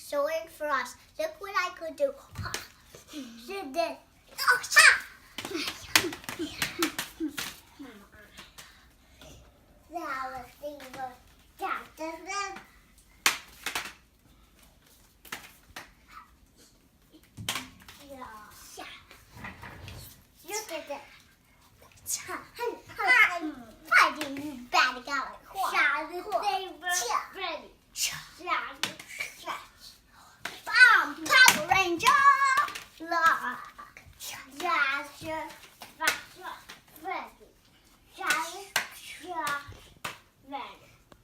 showing for us. Look what I could do. She did. Oh, stop! That was the